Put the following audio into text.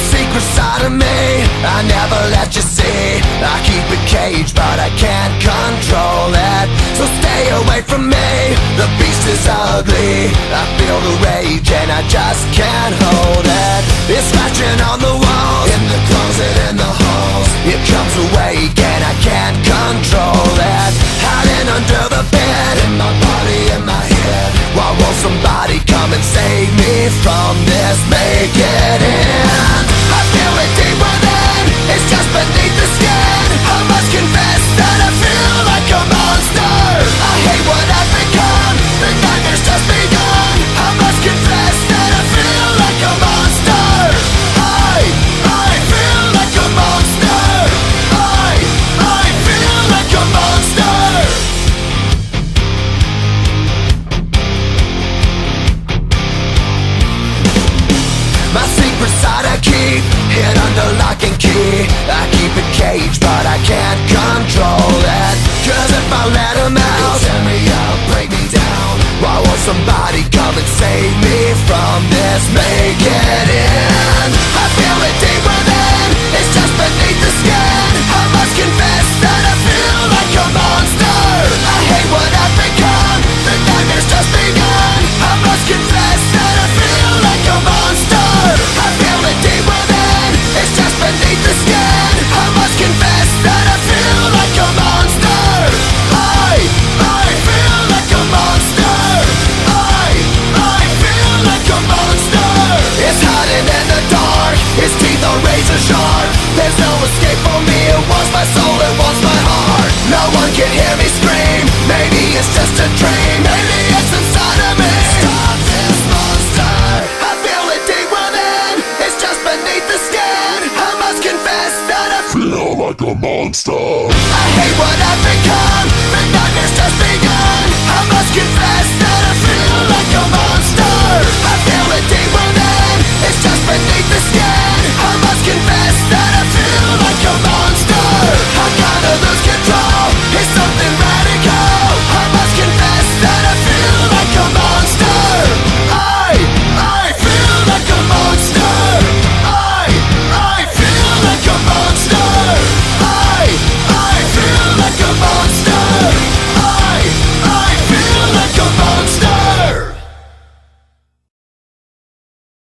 secret side of me I never let you see. I keep it caged but I can't control it. So stay away from me, the beast is ugly. I feel the rage and I just can't hold it. It's scratching on the walls, in the closet, in the halls. It comes awake and I can't control it. Hiding under the bed, in my body, in my head. Why won't somebody come and save me from this? Make it end. I feel it deep within, it's just beneath the skin. I must confess that I feel like a monster. I hate what I've become, the nightmare's just begun. I must confess that I feel like a monster. I feel like a monster. I feel like a monster. My secret side I keep hid under lock and key. I keep it caged but I can't control it. Cause if I let him out, he'll tear me up, break me down. Why won't somebody come and save me from this? Make it end. I feel it deep within, it's just beneath the skin. I must confess that I feel like a monster. I hate what I've become, the nightmare's just begun. I must confess that I feel like a monster. I feel it deep within, it's just beneath the skin. I must confess that I feel like a monster. I feel like a monster. I feel like a monster. It's hiding in the dark, its teeth are razor sharp. There's no escape for me, it wants my soul, it wants my heart. No one can hear me scream, maybe it's just a dream. Maybe it's inside of me. Stop this monster. I feel it deep within, it's just beneath the skin. I must confess that I feel like a monster. I hate what I've become.